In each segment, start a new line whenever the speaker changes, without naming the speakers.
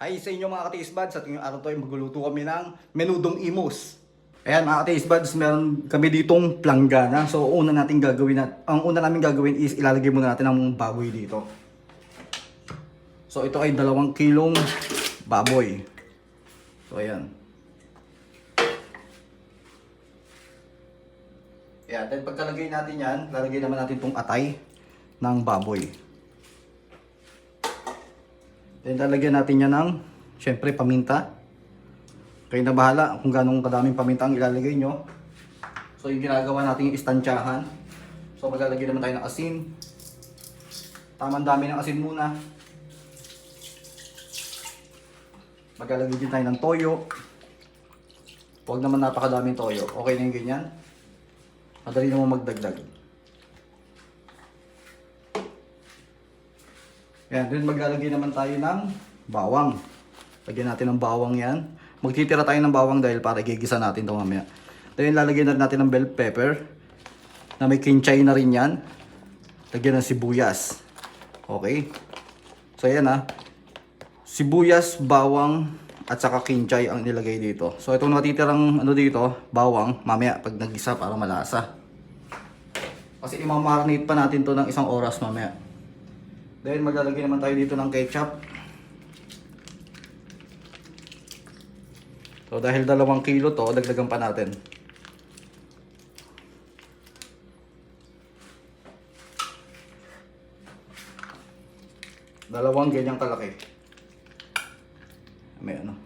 Hi sa inyo mga ka-taste buds, at ngayong araw to ay magluluto kami ng menudong imus. Ayan mga ka-taste buds, meron kami ditong planggana. So ang una namin gagawin is ilalagay muna natin ang baboy dito. So ito ay 2 kilong baboy. So ayan. Ayan, then pagkalagay natin yan, lalagay naman natin itong atay ng baboy. Then lalagyan natin yan ng, syempre, paminta. Kayo na bahala kung ganong kadaming paminta ang ilalagay nyo. So yung ginagawa natin yung istansyahan. So maglalagay naman tayo ng asin. Tamang dami ng asin muna. Maglalagay din tayo ng toyo. Huwag naman napakadaming toyo. Okay na yung ganyan. Madali naman magdagdag. Yan, then maglalagay naman tayo ng bawang. Lagyan natin ng bawang yan. Magtitira tayo ng bawang dahil para igigisa natin ito mamaya. Then lalagyan natin ng bell pepper na may kinchay na rin yan. Lagyan ng sibuyas. Okay. So yan ha. Sibuyas, bawang at saka kinchay ang nilagay dito. So itong natitirang dito, bawang, mamaya pag nagisa para malasa. Kasi imamarinate pa natin to ng 1 oras mamaya. Then maglalagay naman tayo dito ng ketchup. So dahil 2 kilo to, dagdagan pa natin. Dalawang ganyang kalaki. May ano.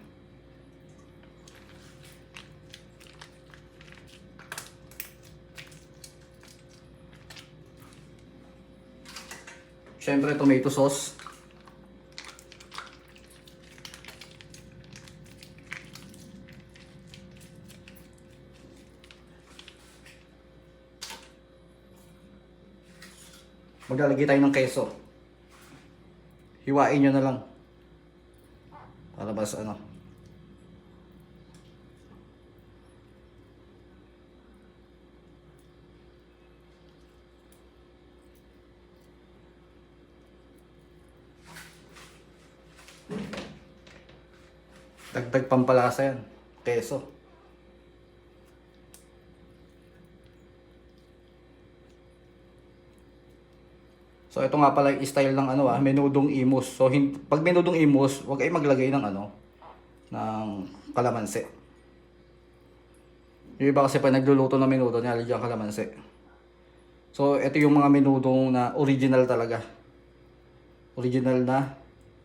Siyempre, tomato sauce. Maglalagay tayo ng keso. Hiwain nyo na lang. Para mas ano. Dagdag pampalasa yan. Keso. So ito nga pala yung style ng menudong imus. So pag menudong imus, huwag ay maglagay ng ng kalamansi. Yung iba kasi pag nagluluto ng menudo, nilalagyan kalamansi. So ito yung mga menudong na original talaga. Original na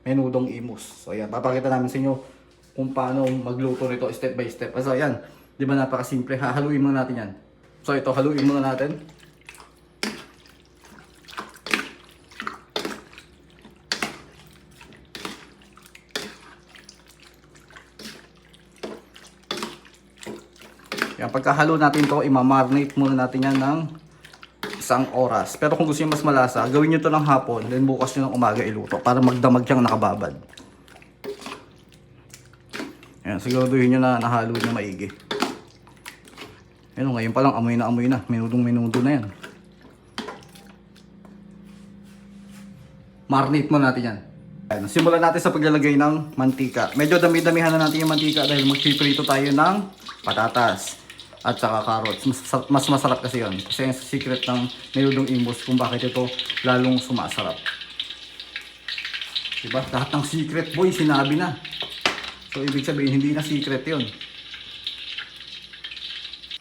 menudong imus. So ayan, papakita namin sa inyo kung paano magluto nito step by step. So ayan, di ba napakasimple? Hahaluin muna natin yan. So ito, haluin muna natin. Yan, pagkahalo natin to, imamarinate muna natin yan ng 1 oras. Pero kung gusto niyo mas malasa, gawin niyo to ng hapon, then bukas niyo ng umaga iluto para magdamag siyang nakababad. Yan, siguraduhin nyo na nahalo na maigi. Yan, ngayon pa lang amoy na. Menudong-menudo na yan. Marinate mo natin yan. Yan, simulan natin sa paglalagay ng mantika. Medyo dami-damihan na natin yung mantika dahil magpiprito tayo ng patatas at saka carrots. Mas masarap kasi yun. Kasi yung secret ng menudong imus kung bakit ito lalong sumasarap. Diba? Lahat ng secret, boy, sinabi na. So, ibig sabihin, hindi na secret yun.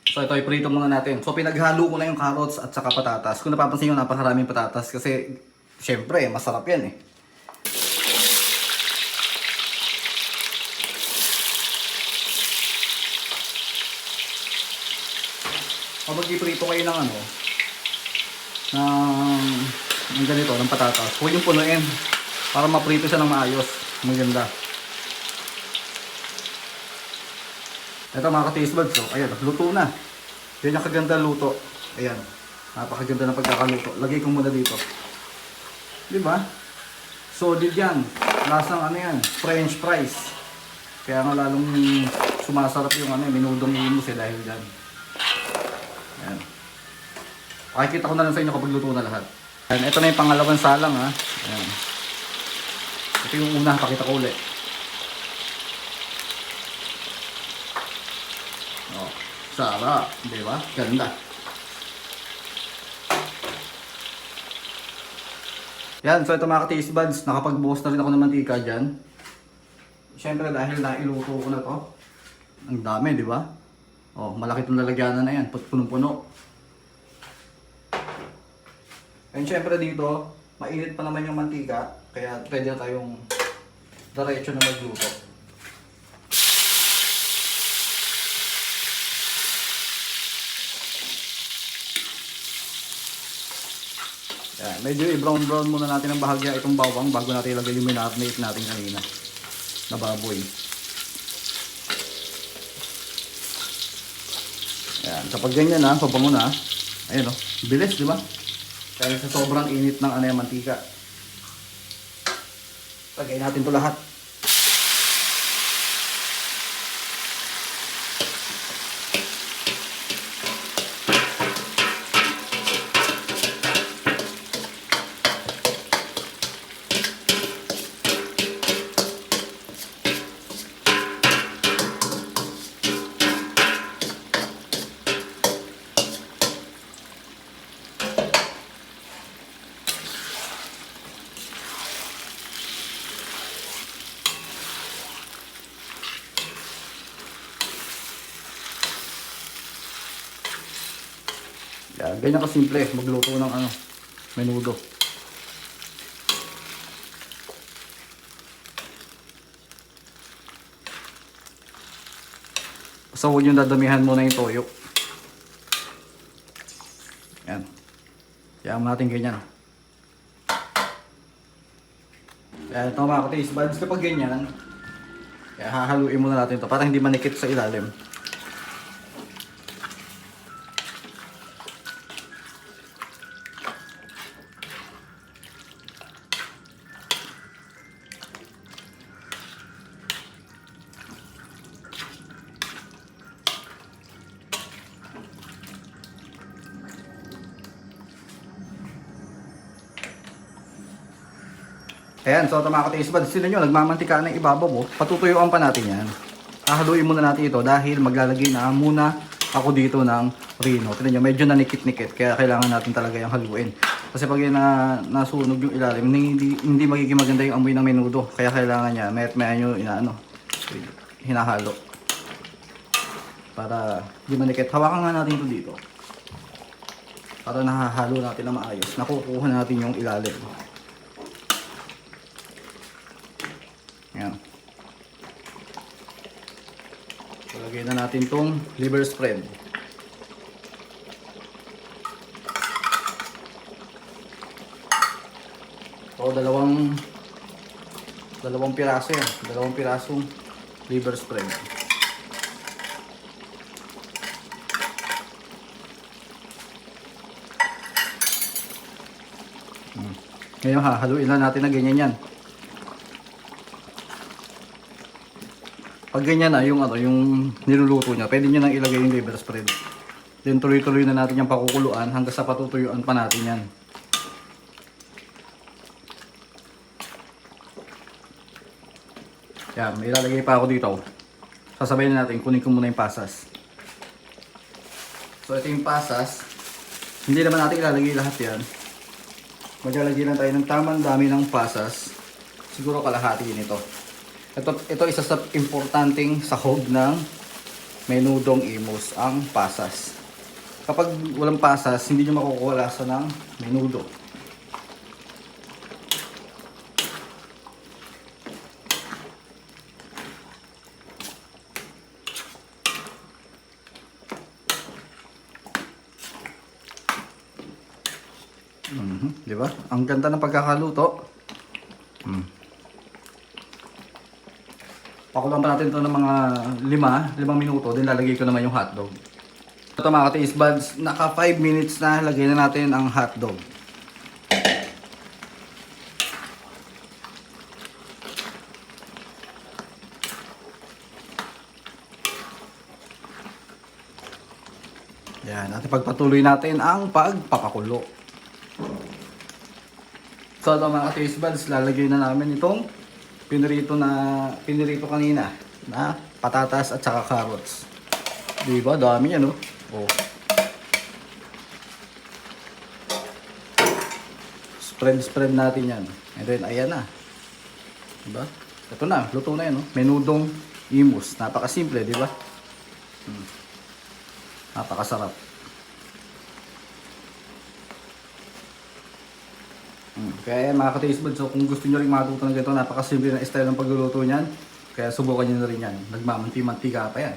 So, ito, iprito muna natin. So, pinaghalo ko na yung carrots at saka patatas. Kung napapansin nyo, napakaraming patatas kasi, syempre, masarap yan eh. Kapag iprito kayo ng ng ganito, ng patatas, huwag yung punuin para maprito siya ng maayos. Maganda. Ito mga ka-taste buds, so, ayan, luto na. Yan yung kaganda luto. Ayan, napakaganda ng pagkakaluto. Lagay ko muna dito. Diba? Solid yan. Lasang yan, French fries. Kaya nga lalong sumasarap yung menudong imus dahil dyan. Ayan. Pakikita ko na lang sa inyo kapag luto na lahat. Ayan, ito na yung pangalawang salang ha. Ayan. Ito yung una, pakita ko ulit. Oh, sarap, di ba? Ganda. Yan, so ito mga ka-taste buds, nakapagbuhos na rin ako ng mantika dyan. Siyempre dahil nailuto ko na to, ang dami, di ba? Oh, malaki itong lalagyanan na yan, punong-puno. And siyempre dito, mainit pa naman yung mantika, kaya pwede na tayong diretso na magluto. Yan, medyo i-brown-brown muna natin ang bahagya itong bawang bago natin ilagay yung marinate natin kanina na baboy. Yan, kapag ganyan na, pabango na, ayun o, bilis, di ba? Dahil sa sobrang init ng mantika. Lagay natin to lahat. Yan, ganyan kasimple magluto ng menudo. Basta huwag yung dadamihan muna yung toyo. Yan. Yan natin ganyan. Yan, ito mga ka-taste buds, kapag ganyan, kaya hahaluin muna natin ito para hindi manikit sa ilalim. Ayan, so ito mga ka-taste buds, sino nyo, nagmamantika ng ibabaw mo, patutuyuan pa natin yan. Hahaluin muna natin ito dahil maglalagay na muna ako dito ng rino. Tignan nyo, medyo nanikit-nikit, kaya kailangan natin talaga yung haluin. Kasi pag yun nasunog yung ilalim, hindi magiging maganda yung amoy ng menudo. Kaya kailangan niya, may nyo hinahalo. Para hindi manikit. Hawakan nga natin ito dito. Para nahahalo natin na maayos. Nakukuha natin yung ilalim. Yan. Lagay na natin tong liver spread. So, dalawang piraso yan. Dalawang pirasong liver spread. Ngayon haluin lang natin na ganyan yan. Pag ganyan na yung niluluto niya, pwede niyo nang ilagay yung liver spread. Then tuloy-tuloy na natin yung pakukuluan hanggang sa patutuyuan pa natin yan. Yan, may ilalagay pa ako dito. Sasabayin na natin, kunin ko muna yung pasas. So ito yung pasas. Hindi naman natin ilalagay lahat yan. Maglalagay lang tayo ng tamang dami ng pasas. Siguro kalahati nito. Ito isa sa importanteng sahog ng menudong imus, ang pasas. Kapag walang pasas, hindi nyo makukuha lasa ng menudo. Di ba? Ang ganda ng pagkakaluto. Pakulang pa natin ito ng mga 5 minuto, din lalagay ko naman yung hotdog. Ito mga ka-taste buds, naka 5 minutes na, lagay na natin ang hotdog. Yan, at pagpatuloy natin ang pagpapakulo. So ito mga ka-taste buds, lalagay na namin itong pinirito kanina na patatas at saka carrots. Diba? Dami yan, no? Oh. Spread natin yan. And then, ayan na. Diba? Ito na, luto na yan, no? Menudong imus. Napakasimple, diba? Napakasarap. Kaya yan mga ka-taste buds, so kung gusto nyo rin matuto ng ganito, napakasimple na style ng pagluluto niyan. Kaya subukan nyo na rin yan. Nagmamanti-mantika pa yan.